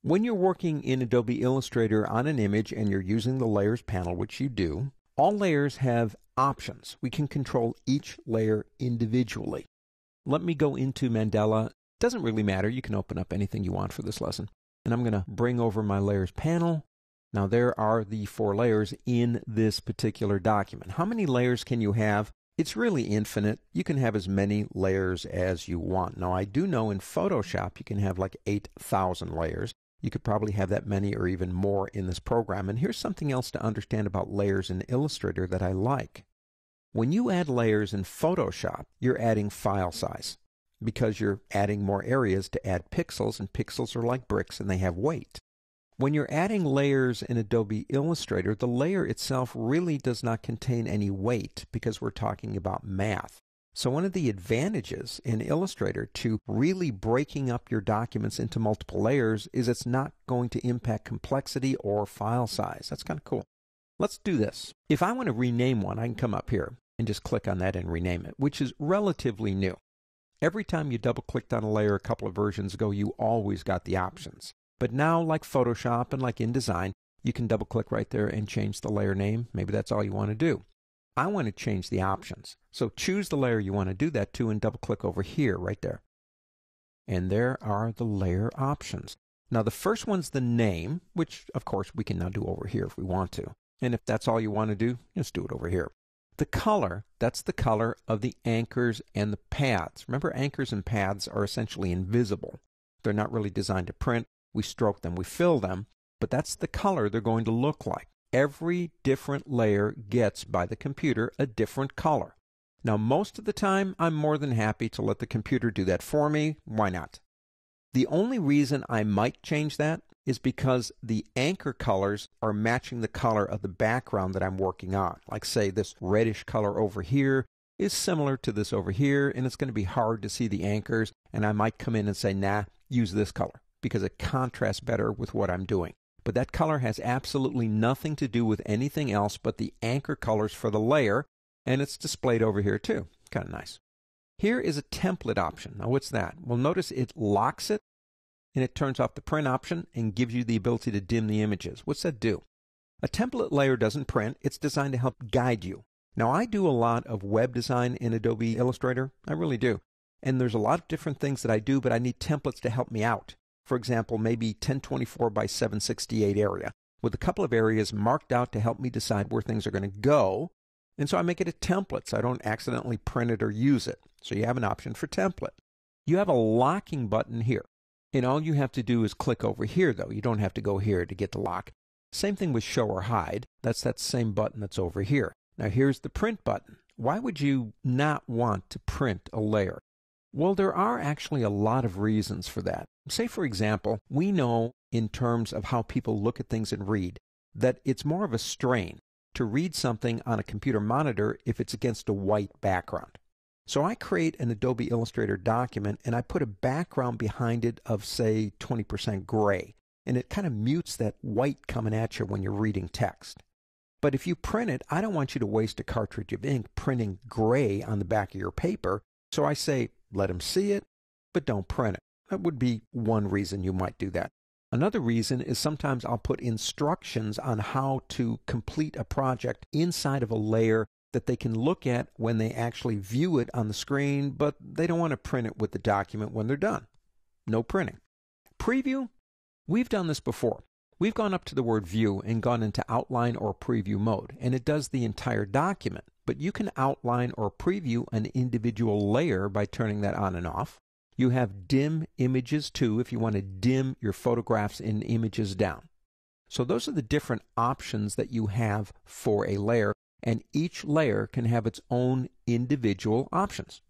When you're working in Adobe Illustrator on an image and you're using the Layers panel, which you do, all layers have options. We can control each layer individually. Let me go into Mandela. Doesn't really matter. You can open up anything you want for this lesson. And I'm going to bring over my Layers panel. Now there are the 4 layers in this particular document. How many layers can you have? It's really infinite. You can have as many layers as you want. Now I do know in Photoshop you can have like 8,000 layers. You could probably have that many or even more in this program. And here's something else to understand about layers in Illustrator that I like. When you add layers in Photoshop, you're adding file size because you're adding more areas to add pixels, and pixels are like bricks and they have weight. When you're adding layers in Adobe Illustrator, the layer itself really does not contain any weight because we're talking about math. So one of the advantages in Illustrator to really breaking up your documents into multiple layers is it's not going to impact complexity or file size. That's kind of cool. Let's do this. If I want to rename one, I can come up here and just click on that and rename it, which is relatively new. Every time you double-clicked on a layer a couple of versions ago, you always got the options. But now, like Photoshop and like InDesign, you can double-click right there and change the layer name. Maybe that's all you want to do. I want to change the options. So choose the layer you want to do that to and double-click over here, right there. And there are the layer options. Now, the first one's the name, which, of course, we can now do over here if we want to. And if that's all you want to do, just do it over here. The color, that's the color of the anchors and the paths. Remember, anchors and paths are essentially invisible. They're not really designed to print. We stroke them, we fill them, but that's the color they're going to look like. Every different layer gets, by the computer, a different color. Now, most of the time, I'm more than happy to let the computer do that for me. Why not? The only reason I might change that is because the anchor colors are matching the color of the background that I'm working on. Like, say, this reddish color over here is similar to this over here, and it's going to be hard to see the anchors, and I might come in and say, nah, use this color, because it contrasts better with what I'm doing. But that color has absolutely nothing to do with anything else but the anchor colors for the layer, and it's displayed over here too. Kind of nice. Here is a template option. Now what's that? Well, notice it locks it, and it turns off the print option and gives you the ability to dim the images. What's that do? A template layer doesn't print. It's designed to help guide you. Now I do a lot of web design in Adobe Illustrator. I really do. And there's a lot of different things that I do, but I need templates to help me out. For example, maybe 1024 by 768 area with a couple of areas marked out to help me decide where things are going to go. And so I make it a template so I don't accidentally print it or use it. So you have an option for template. You have a locking button here. And all you have to do is click over here, though. You don't have to go here to get the lock. Same thing with show or hide. That's that same button that's over here. Now here's the print button. Why would you not want to print a layer? Well, there are actually a lot of reasons for that. Say, for example, we know in terms of how people look at things and read that it's more of a strain to read something on a computer monitor if it's against a white background. So I create an Adobe Illustrator document and I put a background behind it of, say, 20% gray. And it kind of mutes that white coming at you when you're reading text. But if you print it, I don't want you to waste a cartridge of ink printing gray on the back of your paper. So I say, let them see it, but don't print it. That would be one reason you might do that. Another reason is sometimes I'll put instructions on how to complete a project inside of a layer that they can look at when they actually view it on the screen, but they don't want to print it with the document when they're done. No printing. Preview, we've done this before. We've gone up to the word view and gone into outline or preview mode, and it does the entire document. But you can outline or preview an individual layer by turning that on and off. You have dim images too if you want to dim your photographs and images down. So those are the different options that you have for a layer, and each layer can have its own individual options.